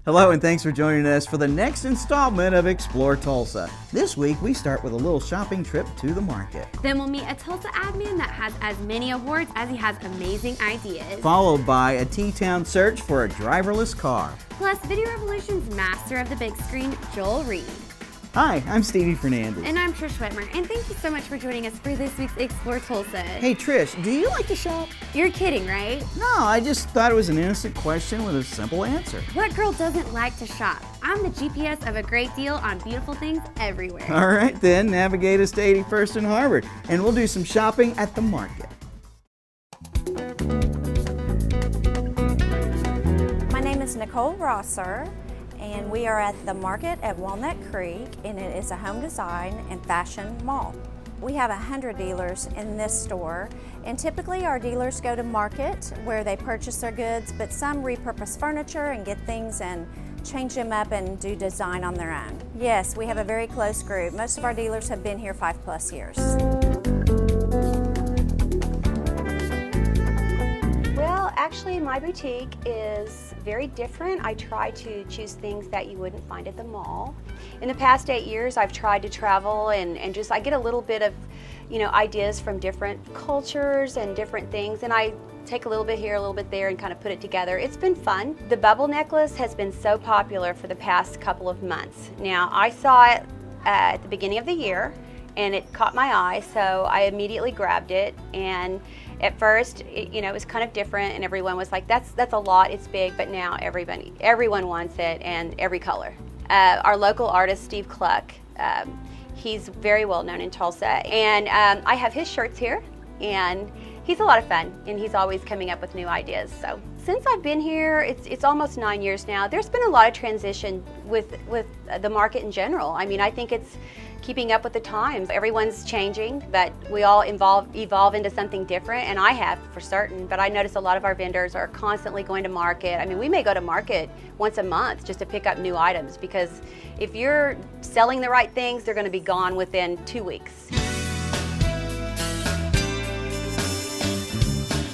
Hello and thanks for joining us for the next installment of Explore Tulsa. This week we start with a little shopping trip to the market. Then we'll meet a Tulsa admin that has as many awards as he has amazing ideas. Followed by a T-Town search for a driverless car. Plus Video Revolution's master of the big screen, Joel Reed. Hi, I'm Stevie Fernandez. And I'm Trish Whitmer, and thank you so much for joining us for this week's Explore Tulsa. Hey Trish, do you like to shop? You're kidding, right? No, I just thought it was an innocent question with a simple answer. What girl doesn't like to shop? I'm the GPS of a great deal on beautiful things everywhere. All right then, navigate us to 81st and Harvard, and we'll do some shopping at the market. My name is Nicole Rosser, and we are at the market at Walnut Creek, and it is a home design and fashion mall. We have 100 dealers in this store, and typically our dealers go to market where they purchase their goods, but some repurpose furniture and get things and change them up and do design on their own. Yes, we have a very close group. Most of our dealers have been here 5+ years. Well, actually my boutique is very different. I try to choose things that you wouldn't find at the mall. In the past 8 years, I've tried to travel and just I get a little bit of, ideas from different cultures and different things, and I take a little bit here, a little bit there, and kind of put it together. It's been fun. The bubble necklace has been so popular for the past couple of months. Now, I saw it at the beginning of the year, and it caught my eye, so I immediately grabbed it. And at first, it was kind of different, and everyone was like, "That's a lot. It's big." But now everyone wants it, and every color. Our local artist, Steve Cluck, he's very well known in Tulsa, and I have his shirts here, and he's a lot of fun, and he's always coming up with new ideas. So since I've been here, it's almost 9 years now. There's been a lot of transition with the market in general. I mean, I think it's keeping up with the times. Everyone's changing, but we all evolve into something different, and I have for certain. But I notice a lot of our vendors are constantly going to market. I mean, we may go to market once a month just to pick up new items, because if you're selling the right things, they're going to be gone within 2 weeks.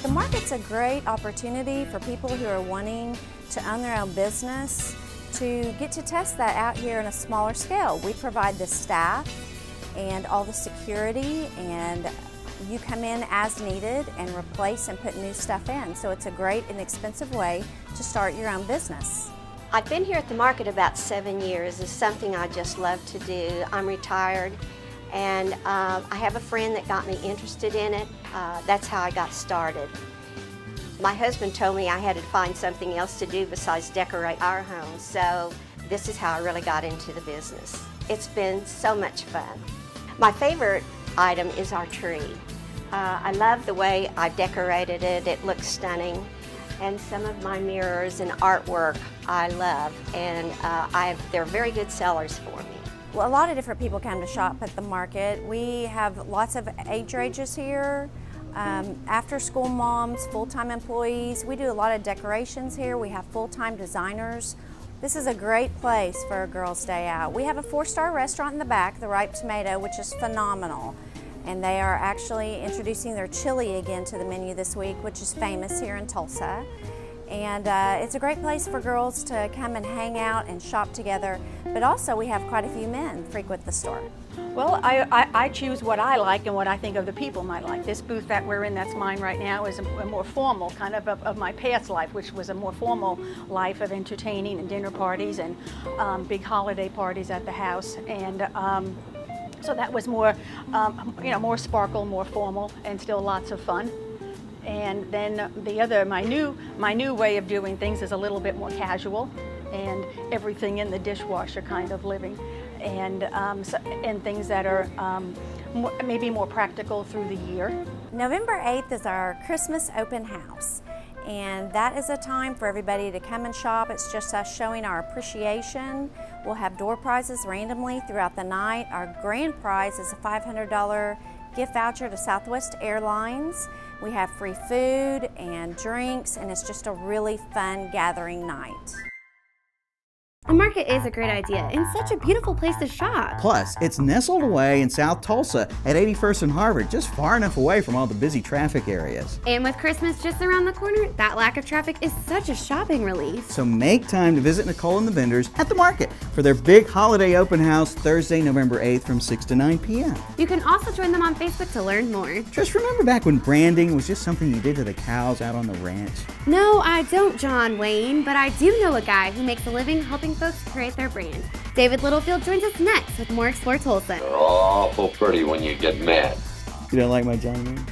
The market's a great opportunity for people who are wanting to own their own business to get to test that out here on a smaller scale. We provide the staff and all the security, and you come in as needed and replace and put new stuff in. So it's a great and inexpensive way to start your own business. I've been here at the market about 7 years. It's something I just love to do. I'm retired, and I have a friend that got me interested in it. That's how I got started. My husband told me I had to find something else to do besides decorate our home, so this is how I really got into the business. It's been so much fun. My favorite item is our tree. I love the way I've decorated it. It looks stunning. And some of my mirrors and artwork I love, and they're very good sellers for me. Well, a lot of different people come to shop at the market. We have lots of age ranges here. After-school moms, full-time employees. We do a lot of decorations here. We have full-time designers. This is a great place for a girls' day out. We have a 4-star restaurant in the back, the Ripe Tomato, which is phenomenal. And they are actually introducing their chili again to the menu this week, which is famous here in Tulsa. And it's a great place for girls to come and hang out and shop together. But also we have quite a few men frequent the store. Well, I choose what I like and what I think other people might like. This booth that we're in, that's mine right now, is a more formal kind of my past life, which was a more formal life of entertaining and dinner parties and big holiday parties at the house. And so that was more, more sparkle, more formal, and still lots of fun. And then my new way of doing things is a little bit more casual, and everything in the dishwasher kind of living, and things that are maybe more practical through the year. November 8th is our Christmas open house, and that is a time for everybody to come and shop. It's just us showing our appreciation. We'll have door prizes randomly throughout the night. Our grand prize is a $500 gift voucher to Southwest Airlines. We have free food and drinks, and it's just a really fun gathering night. The market is a great idea and such a beautiful place to shop. Plus, it's nestled away in South Tulsa at 81st and Harvard, just far enough away from all the busy traffic areas. And with Christmas just around the corner, that lack of traffic is such a shopping relief. So make time to visit Nicole and the vendors at the market for their big holiday open house Thursday, November 8th from 6 to 9 p.m. You can also join them on Facebook to learn more. Trish, remember back when branding was just something you did to the cows out on the ranch? No, I don't, John Wayne, but I do know a guy who makes a living helping folks create their brand. David Littlefield joins us next with more Explore Tulsa. They're awful pretty when you get mad. You don't like my John Wayne?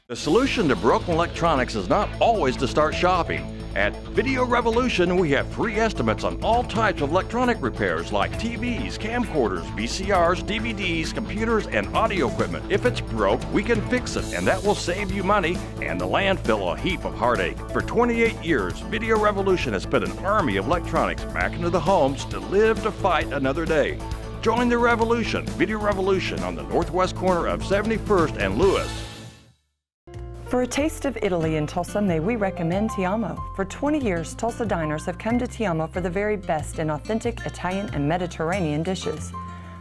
The solution to broken electronics is not always to start shopping. At Video Revolution, we have free estimates on all types of electronic repairs like TVs, camcorders, VCRs, DVDs, computers, and audio equipment. If it's broke, we can fix it, and that will save you money and the landfill a heap of heartache. For 28 years, Video Revolution has put an army of electronics back into the homes to live to fight another day. Join the revolution, Video Revolution, on the northwest corner of 71st and Lewis. For a taste of Italy in Tulsa, may we recommend Ti Amo. For 20 years, Tulsa diners have come to Ti Amo for the very best in authentic Italian and Mediterranean dishes.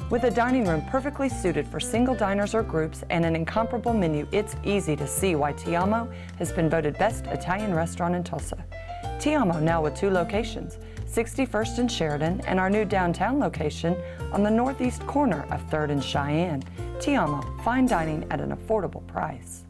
With a dining room perfectly suited for single diners or groups and an incomparable menu, it's easy to see why Ti Amo has been voted best Italian restaurant in Tulsa. Ti Amo now with 2 locations, 61st and Sheridan, and our new downtown location on the northeast corner of 3rd and Cheyenne. Ti Amo, fine dining at an affordable price.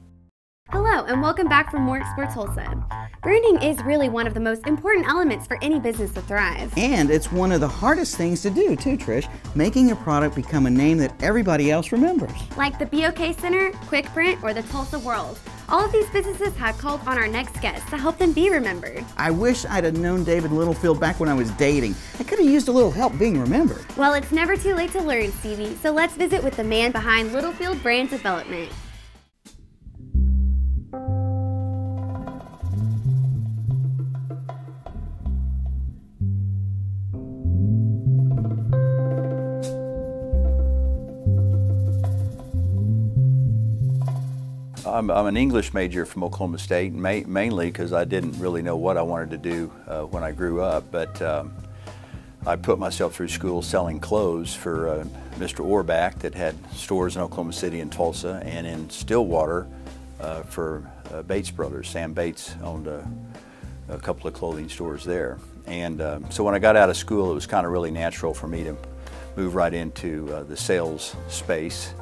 Hello and welcome back for more Explore Tulsa. Branding is really one of the most important elements for any business to thrive. And it's one of the hardest things to do too, Trish, making a product become a name that everybody else remembers. Like the BOK Center, Quick Print, or the Tulsa World. All of these businesses have called on our next guest to help them be remembered. I wish I'd have known David Littlefield back when I was dating. I could have used a little help being remembered. Well, it's never too late to learn, Stevie, so let's visit with the man behind Littlefield Brand Development. I'm an English major from Oklahoma State, mainly because I didn't really know what I wanted to do when I grew up, but I put myself through school selling clothes for Mr. Orbach that had stores in Oklahoma City and Tulsa, and in Stillwater for Bates Brothers. Sam Bates owned a couple of clothing stores there. And so when I got out of school, it was kind of really natural for me to move right into the sales space.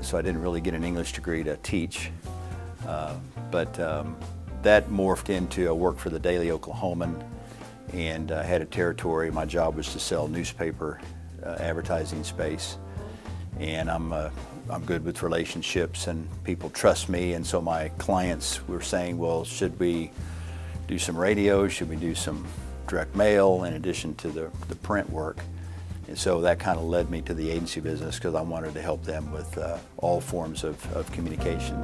So I didn't really get an English degree to teach, but that morphed into a work for the Daily Oklahoman, and I had a territory. My job was to sell newspaper advertising space, and I'm good with relationships, and people trust me, and so my clients were saying, well, should we do some radio, should we do some direct mail in addition to the print work? And so that kind of led me to the agency business because I wanted to help them with all forms of communication.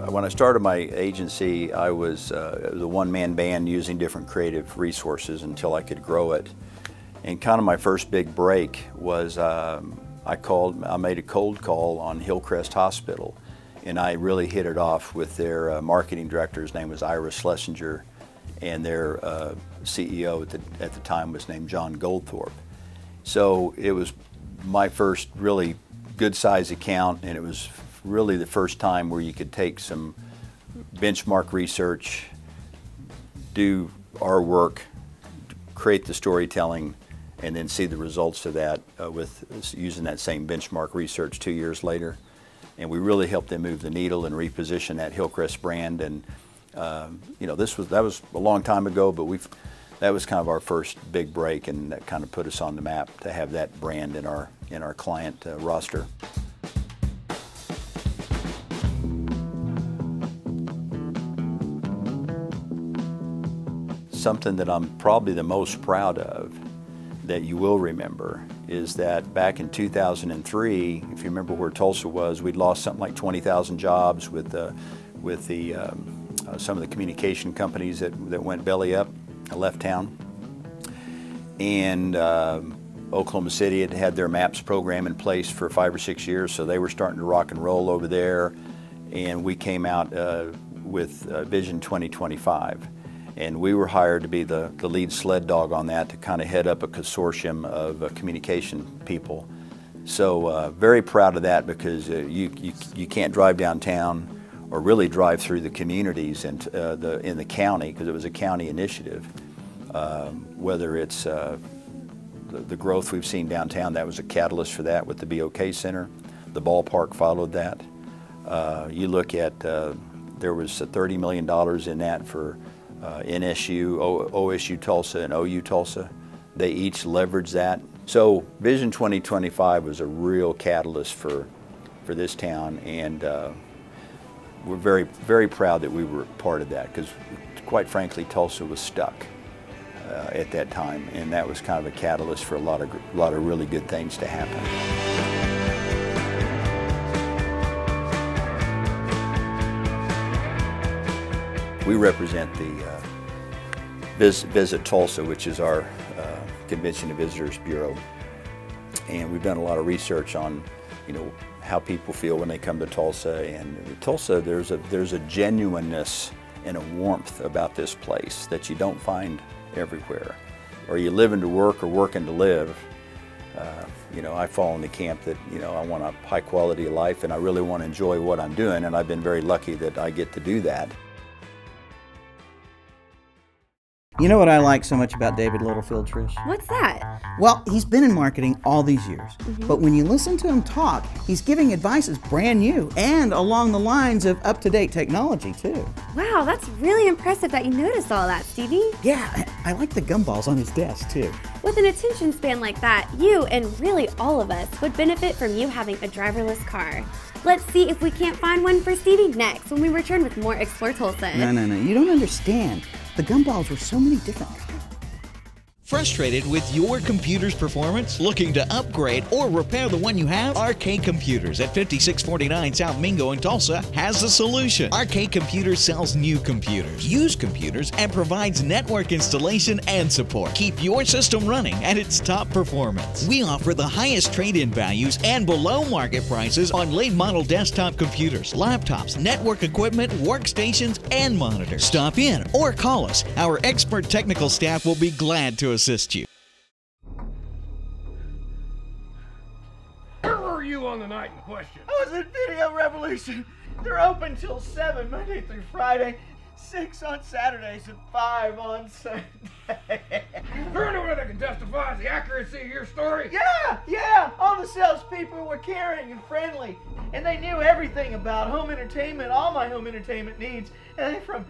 When I started my agency, I was the one-man band using different creative resources until I could grow it. And kind of my first big break was I made a cold call on Hillcrest Hospital, and I really hit it off with their marketing director. His name was Ira Schlesinger, and their CEO at the time was named John Goldthorpe. So it was my first really good size account, and it was really the first time where you could take some benchmark research, do our work, create the storytelling, and then see the results of that with using that same benchmark research 2 years later. And we really helped them move the needle and reposition that Hillcrest brand. And you know, that was a long time ago, but that was kind of our first big break, and that kind of put us on the map to have that brand in our client roster. Something that I'm probably the most proud of that you will remember is that back in 2003, if you remember where Tulsa was, we'd lost something like 20,000 jobs with some of the communication companies that went belly up, left town. And Oklahoma City had their MAPS program in place for 5 or 6 years, so they were starting to rock and roll over there. And we came out with Vision 2025. And we were hired to be the lead sled dog on that, to kind of head up a consortium of communication people. So very proud of that, because you can't drive downtown or really drive through the communities and in the county, because it was a county initiative. Whether it's the growth we've seen downtown, that was a catalyst for that with the BOK Center. The ballpark followed that. You look at, there was $30 million in that for NSU, OSU Tulsa, and OU Tulsa. They each leveraged that. So Vision 2025 was a real catalyst for this town, and we're very, very proud that we were part of that, because quite frankly, Tulsa was stuck at that time, and that was kind of a catalyst for a lot of really good things to happen. We represent the Visit Tulsa, which is our Convention and Visitors Bureau, and we've done a lot of research on, how people feel when they come to Tulsa. And Tulsa, there's a genuineness and a warmth about this place that you don't find everywhere. Or you live to work or working to live. I fall in the camp that I want a high quality of life, and I really want to enjoy what I'm doing, and I've been very lucky that I get to do that. You know what I like so much about David Littlefield, Trish? What's that? Well, he's been in marketing all these years, but when you listen to him talk, he's giving advice that's brand new and along the lines of up-to-date technology, too. Wow, that's really impressive that you noticed all that, Stevie. Yeah, I like the gumballs on his desk, too. With an attention span like that, you and really all of us would benefit from you having a driverless car. Let's see if we can't find one for Stevie next when we return with more Explore Tulsa. No, you don't understand. The gumballs were so many different colors. Frustrated with your computer's performance? Looking to upgrade or repair the one you have? Arcade Computers at 5649 South Mingo in Tulsa has the solution. Arcade Computers sells new computers, used computers, and provides network installation and support. Keep your system running at its top performance. We offer the highest trade-in values and below market prices on late model desktop computers, laptops, network equipment, workstations, and monitors. Stop in or call us. Our expert technical staff will be glad to assist you. Where were you on the night in question? I was at Video Revolution. They're open till 7 Monday through Friday, 6 on Saturdays, and 5 on Sunday. Is there anyone that can testify to the accuracy of your story? Yeah. All the salespeople were caring and friendly, and they knew everything about home entertainment, all my home entertainment needs, and from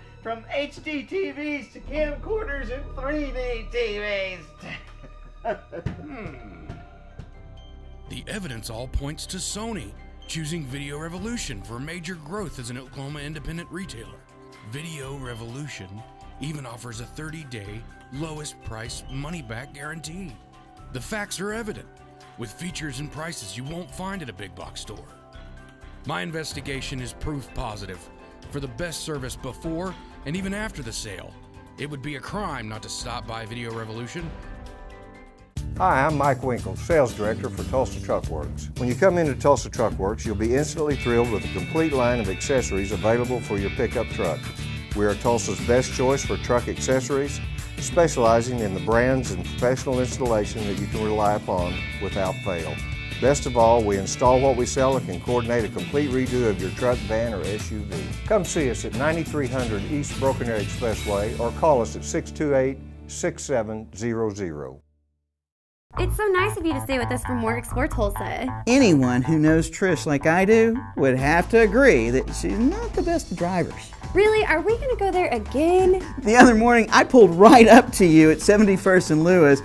HD TVs to camcorders and 3D TVs. The evidence all points to Sony choosing Video Revolution for major growth as an Oklahoma independent retailer. Video Revolution even offers a 30-day lowest price money-back guarantee. The facts are evident, with features and prices you won't find at a big box store. My investigation is proof positive for the best service before and even after the sale. It would be a crime not to stop by Video Revolution. Hi, I'm Mike Winkle, Sales Director for Tulsa Truck Works. When you come into Tulsa Truck Works, you'll be instantly thrilled with a complete line of accessories available for your pickup truck. We are Tulsa's best choice for truck accessories, specializing in the brands and professional installation that you can rely upon without fail. Best of all, we install what we sell and can coordinate a complete redo of your truck, van, or SUV. Come see us at 9300 East Broken Arrow Expressway or call us at 628-6700. It's so nice of you to stay with us for more Explore Tulsa. Anyone who knows Trish like I do would have to agree that she's not the best of drivers. Really? Are we going to go there again? The other morning, I pulled right up to you at 71st and Lewis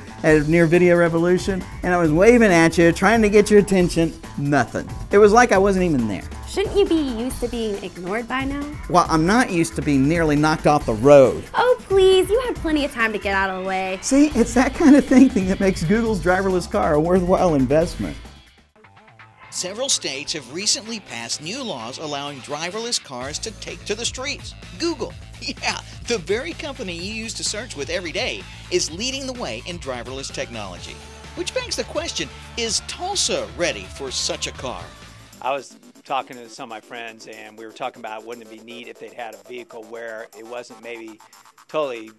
near Video Revolution, and I was waving at you, trying to get your attention. Nothing. It was like I wasn't even there. Shouldn't you be used to being ignored by now? Well, I'm not used to being nearly knocked off the road. Oh, please. You had plenty of time to get out of the way. See, it's that kind of thinking that makes Google's driverless car a worthwhile investment. Several states have recently passed new laws allowing driverless cars to take to the streets. Google, yeah, the very company you use to search with every day, is leading the way in driverless technology. Which begs the question, is Tulsa ready for such a car? I was talking to some of my friends, and we were talking about wouldn't it be neat if they'd had a vehicle where it wasn't maybe totally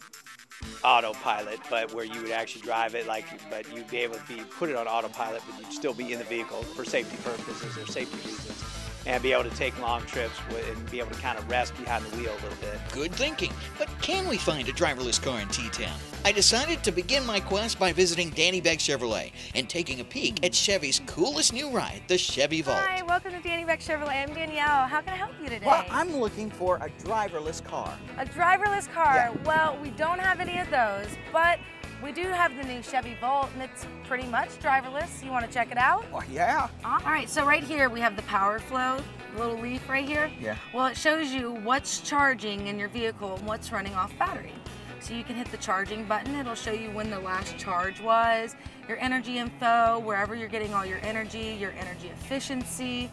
autopilot, but where you would actually drive it, but you'd be able to put it on autopilot, but you'd still be in the vehicle for safety purposes or safety reasons, and be able to take long trips and be able to kind of rest behind the wheel a little bit. Good thinking, but can we find a driverless car in T-Town? I decided to begin my quest by visiting Danny Beck Chevrolet and taking a peek at Chevy's coolest new ride, the Chevy Volt. Hi, welcome to Danny Beck Chevrolet. I'm Danielle. How can I help you today? Well, I'm looking for a driverless car. A driverless car? Yeah. Well, we don't have any of those, but we do have the new Chevy Volt, and it's pretty much driverless. You want to check it out? Well, yeah. All right, so right here we have the power flow, little leaf right here. Yeah. Well, it shows you what's charging in your vehicle and what's running off battery. So you can hit the charging button. It'll show you when the last charge was, your energy info, wherever you're getting all your energy efficiency.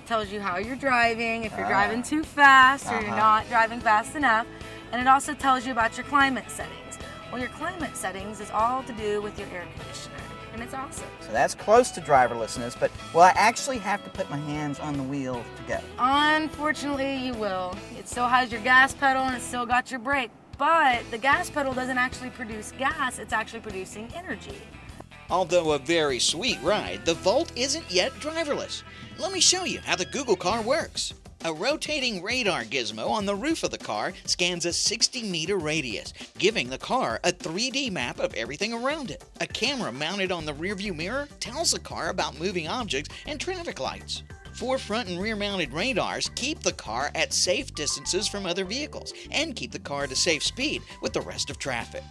Tells you how you're driving, if you're driving too fast or you're not driving fast enough. And it also tells you about your climate settings. Well, your climate settings is all to do with your air conditioner, and it's awesome. So that's close to driverlessness, but will I actually have to put my hands on the wheel to go? Unfortunately, you will. It still has your gas pedal and it's still got your brake, but the gas pedal doesn't actually produce gas, it's actually producing energy. Although a very sweet ride, the Volt isn't yet driverless. Let me show you how the Google car works. A rotating radar gizmo on the roof of the car scans a 60-meter radius, giving the car a 3D map of everything around it. A camera mounted on the rearview mirror tells the car about moving objects and traffic lights. 4 front and rear mounted radars keep the car at safe distances from other vehicles and keep the car at a safe speed with the rest of traffic.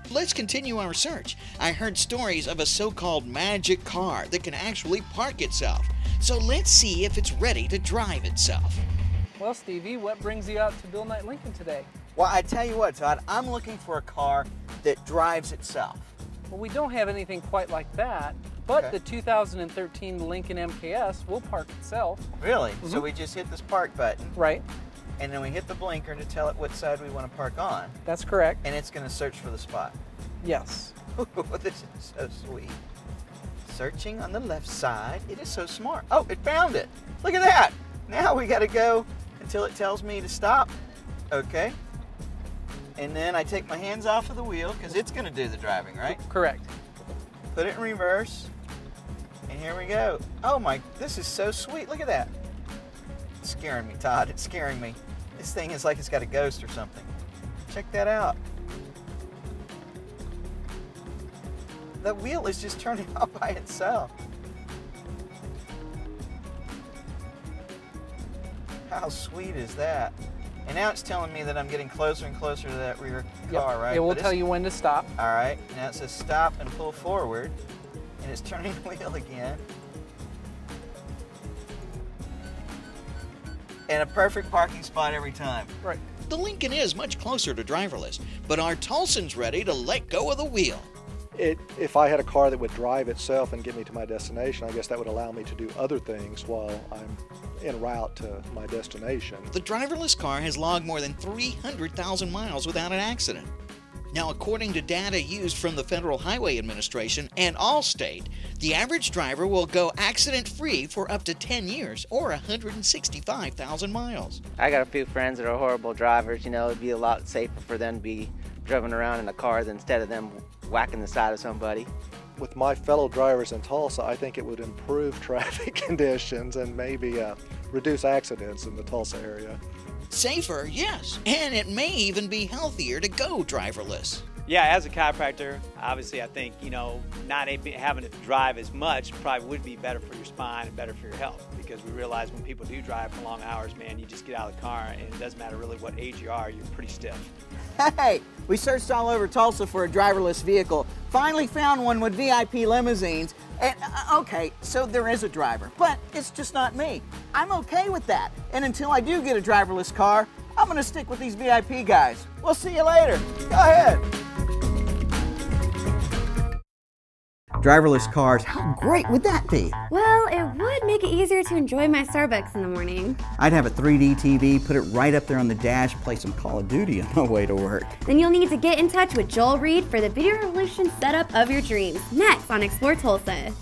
Let's continue our search. I heard stories of a so-called magic car that can actually park itself. So let's see if it's ready to drive itself. Well, Stevie, what brings you out to Bill Knight Lincoln today? Well, I tell you what, Todd, I'm looking for a car that drives itself. Well, we don't have anything quite like that, but the 2013 Lincoln MKS will park itself. Really? So we just hit this park button. Right. And then we hit the blinker to tell it what side we want to park on. That's correct. And it's going to search for the spot. Yes. This is so sweet. Searching on the left side. It is so smart. Oh, it found it. Look at that. Now we got to go until it tells me to stop. Okay. And then I take my hands off of the wheel because it's going to do the driving, right? Correct. Put it in reverse. And here we go. Oh my, this is so sweet. Look at that. It's scaring me, Todd. It's scaring me. This thing is like it's got a ghost or something. Check that out. The wheel is just turning off by itself. How sweet is that? And now it's telling me that I'm getting closer and closer to that rear car, right? It will tell you when to stop. All right. Now it says stop and pull forward. And it's turning the wheel again. And a perfect parking spot every time. Right. The Lincoln is much closer to driverless, but our Tulsan's ready to let go of the wheel. If I had a car that would drive itself and get me to my destination, I guess that would allow me to do other things while I'm en route to my destination. The driverless car has logged more than 300,000 miles without an accident. Now, according to data used from the Federal Highway Administration and Allstate, the average driver will go accident-free for up to 10 years or 165,000 miles. I got a few friends that are horrible drivers. You know, it'd be a lot safer for them to be driving around in a car instead of them whacking the side of somebody. With my fellow drivers in Tulsa, I think it would improve traffic conditions and maybe reduce accidents in the Tulsa area. Safer, yes, and it may even be healthier to go driverless. Yeah, as a chiropractor, obviously I think, you know, not having to drive as much probably would be better for your spine and better for your health, because we realize when people do drive for long hours, man, you just get out of the car and it doesn't matter really what age you are, you're pretty stiff. Hey, we searched all over Tulsa for a driverless vehicle. Finally found one with VIP limousines. And okay, so there is a driver, but it's just not me. I'm okay with that. And until I do get a driverless car, I'm gonna stick with these VIP guys. We'll see you later. Go ahead. Driverless cars, how great would that be? Well, it would make it easier to enjoy my Starbucks in the morning. I'd have a 3D TV, put it right up there on the dash, play some Call of Duty on my way to work. Then you'll need to get in touch with Joel Reed for the Video Revolution setup of your dreams, next on Explore Tulsa.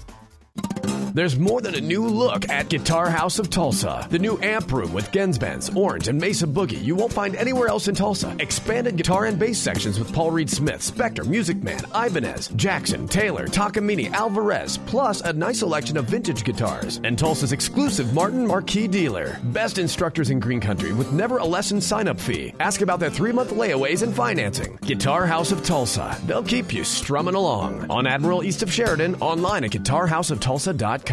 There's more than a new look at Guitar House of Tulsa. The new amp room with Gensbens, Orange, and Mesa Boogie you won't find anywhere else in Tulsa. Expanded guitar and bass sections with Paul Reed Smith, Spector, Music Man, Ibanez, Jackson, Taylor, Takamine, Alvarez, plus a nice selection of vintage guitars. And Tulsa's exclusive Martin Marquis dealer. Best instructors in Green Country with never a lesson sign-up fee. Ask about their 3-month layaways and financing. Guitar House of Tulsa. They'll keep you strumming along. On Admiral east of Sheridan, online at guitarhouseoftulsa.com.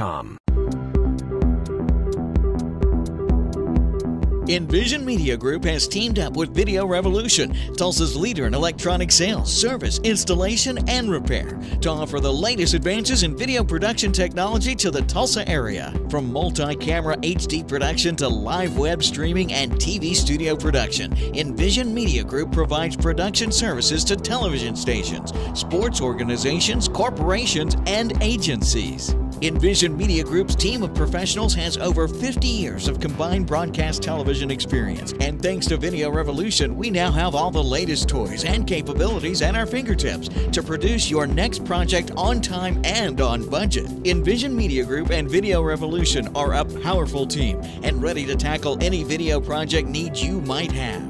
Envision Media Group has teamed up with Video Revolution, Tulsa's leader in electronic sales, service, installation, and repair, to offer the latest advances in video production technology to the Tulsa area. From multi-camera HD production to live web streaming and TV studio production, Envision Media Group provides production services to television stations, sports organizations, corporations, and agencies. Envision Media Group's team of professionals has over 50 years of combined broadcast television experience. And thanks to Video Revolution, we now have all the latest toys and capabilities at our fingertips to produce your next project on time and on budget. Envision Media Group and Video Revolution are a powerful team and ready to tackle any video project needs you might have.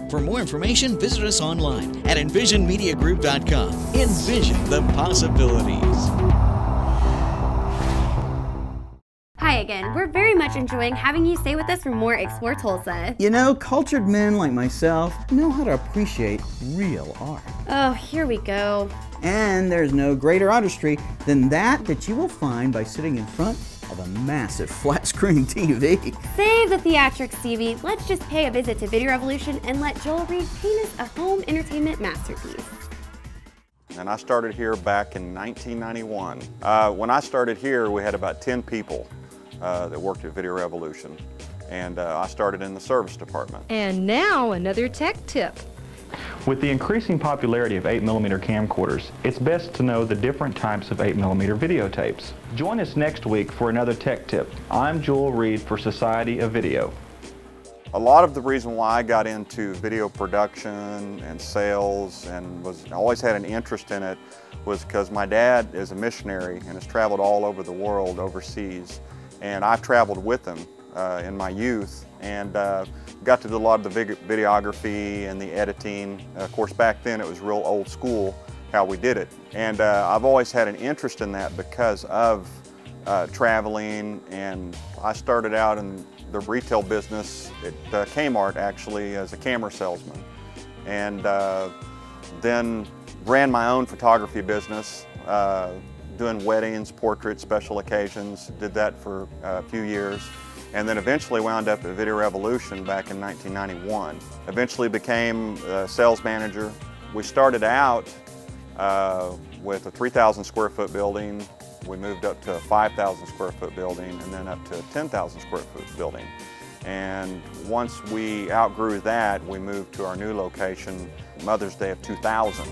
For more information, visit us online at envisionmediagroup.com. Envision the possibilities. Hi again. We're very much enjoying having you stay with us for more Explore Tulsa. You know, cultured men like myself know how to appreciate real art. Oh, here we go. And there's no greater artistry than that you will find by sitting in front of a massive flat-screen TV. Save the theatrics, Stevie. Let's just pay a visit to Video Revolution and let Joel Reed paint us a home entertainment masterpiece. And I started here back in 1991. When I started here, we had about 10 people that worked at Video Revolution. And I started in the service department. And now another tech tip. With the increasing popularity of 8mm camcorders, it's best to know the different types of 8mm videotapes. Join us next week for another tech tip. I'm Joel Reed for Society of Video. A lot of the reason why I got into video production and sales and always had an interest in it was because my dad is a missionary and has traveled all over the world overseas. And I've traveled with him in my youth and got to do a lot of the videography and the editing. Of course, back then it was real old school how we did it. And I've always had an interest in that because of traveling, and I started out in the retail business at Kmart actually as a camera salesman, and then ran my own photography business, doing weddings, portraits, special occasions. Did that for a few years, and then eventually wound up at Video Revolution back in 1991. Eventually became a sales manager. We started out with a 3,000 square foot building. We moved up to a 5,000 square foot building and then up to a 10,000 square foot building. And once we outgrew that, we moved to our new location, Mother's Day of 2000.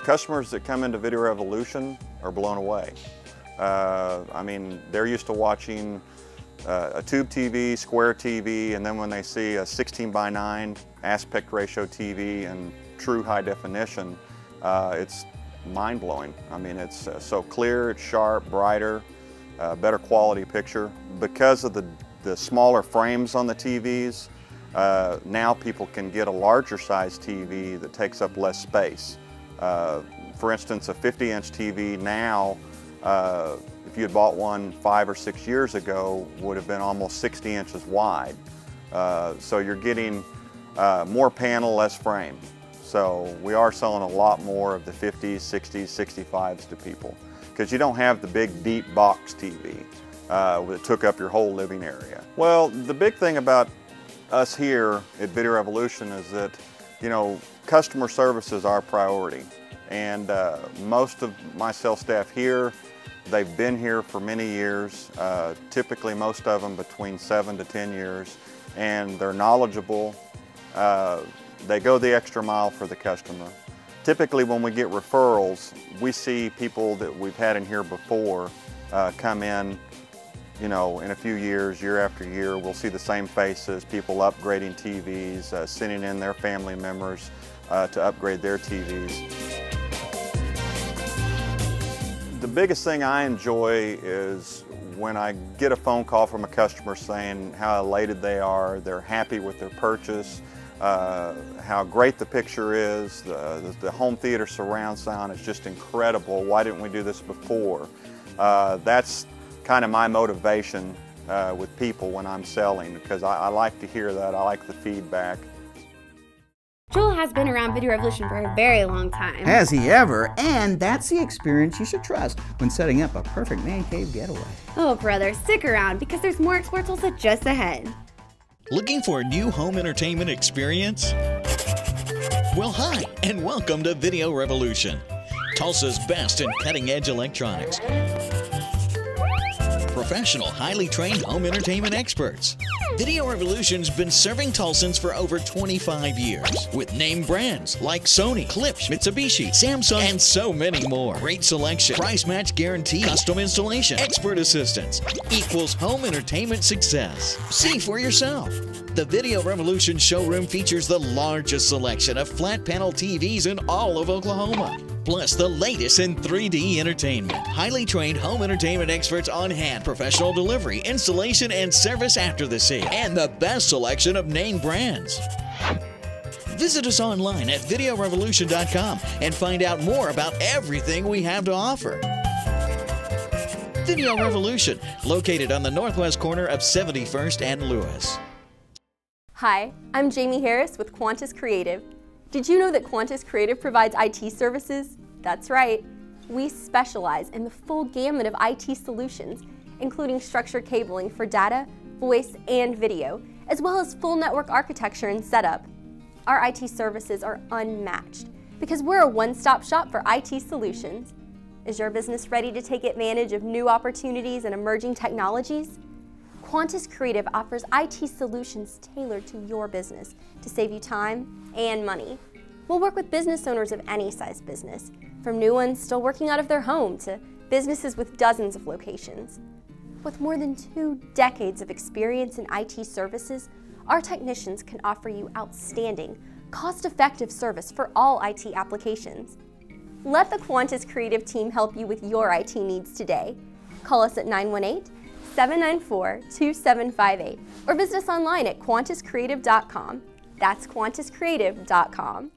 Customers that come into Video Revolution are blown away. I mean, they're used to watching a tube TV, square TV, and then when they see a 16:9 aspect ratio TV and true high definition, it's mind-blowing. I mean, it's so clear, it's sharp, brighter, better quality picture. Because of the smaller frames on the TVs, now people can get a larger size TV that takes up less space. For instance, a 50-inch TV now, if you had bought one 5 or 6 years ago, would have been almost 60 inches wide. So you're getting more panel, less frame. So we are selling a lot more of the 50s, 60s, 65s to people, because you don't have the big deep box TV that took up your whole living area. Well, the big thing about us here at Video Revolution is that, you know, customer service is our priority. And most of my sales staff here, they've been here for many years, typically most of them between 7 to 10 years, and they're knowledgeable. They go the extra mile for the customer. Typically when we get referrals, we see people that we've had in here before come in, you know, in a few years, year after year. We'll see the same faces, people upgrading TVs, sending in their family members to upgrade their TVs. biggest thing I enjoy is when I get a phone call from a customer saying how elated they are, they're happy with their purchase, how great the picture is, the home theater surround sound is just incredible. Why didn't we do this before? That's kind of my motivation with people when I'm selling, because I like to hear that. I like the feedback. Joel has been around Video Revolution for a very long time. Has he ever? And that's the experience you should trust when setting up a perfect man cave getaway. Oh, brother, stick around because there's more Explore Tulsa just ahead. Looking for a new home entertainment experience? Well, hi, and welcome to Video Revolution, Tulsa's best in cutting-edge electronics. Professional, highly trained home entertainment experts. Video Revolution's been serving Tulsans for over 25 years with name brands like Sony, Klipsch, Mitsubishi, Samsung, and so many more. Great selection, price match guarantee, custom installation, expert assistance equals home entertainment success. See for yourself. The Video Revolution showroom features the largest selection of flat panel TVs in all of Oklahoma. Plus the latest in 3D entertainment. Highly trained home entertainment experts on hand. Professional delivery, installation, and service after the sale. And the best selection of name brands. Visit us online at videorevolution.com and find out more about everything we have to offer. Video Revolution, located on the northwest corner of 71st and Lewis. Hi, I'm Jamie Harris with Quantus Creative. Did you know that Quantus Creative provides IT services? That's right. We specialize in the full gamut of IT solutions, including structured cabling for data, voice, and video, as well as full network architecture and setup. Our IT services are unmatched because we're a one-stop shop for IT solutions. Is your business ready to take advantage of new opportunities and emerging technologies? Quantus Creative offers IT solutions tailored to your business to save you time and money. We'll work with business owners of any size business, from new ones still working out of their home to businesses with dozens of locations. With more than 2 decades of experience in IT services, our technicians can offer you outstanding, cost-effective service for all IT applications. Let the Quantus Creative team help you with your IT needs today. Call us at 918-794-2758 or visit us online at quantuscreative.com. That's quantuscreative.com.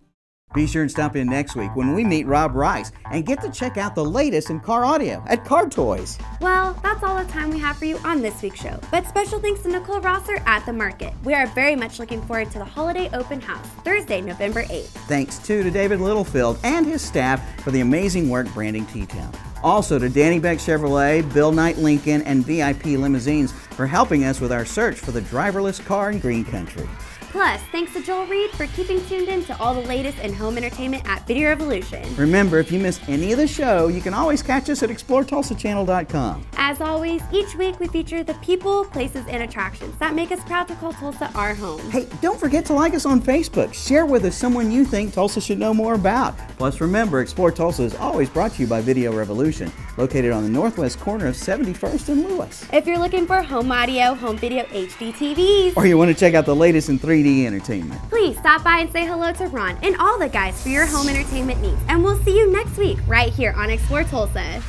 Be sure and stop in next week when we meet Rob Rice and get to check out the latest in car audio at Car Toys. Well, that's all the time we have for you on this week's show. But special thanks to Nicole Rosser at The Market. We are very much looking forward to the holiday open house, Thursday, November 8th. Thanks too to David Littlefield and his staff for the amazing work branding T-Town. Also to Danny Beck Chevrolet, Bill Knight Lincoln, and VIP Limousines for helping us with our search for the driverless car in Green Country. Plus, thanks to Joel Reed for keeping tuned in to all the latest in home entertainment at Video Revolution. Remember, if you missed any of the show, you can always catch us at ExploreTulsaChannel.com. As always, each week we feature the people, places, and attractions that make us proud to call Tulsa our home. Hey, don't forget to like us on Facebook. Share with us someone you think Tulsa should know more about. Plus, remember, Explore Tulsa is always brought to you by Video Revolution, located on the northwest corner of 71st and Lewis. If you're looking for home audio, home video, HD TVs, or you want to check out the latest in 3D entertainment, please stop by and say hello to Ron and all the guys for your home entertainment needs. And we'll see you next week right here on Explore Tulsa.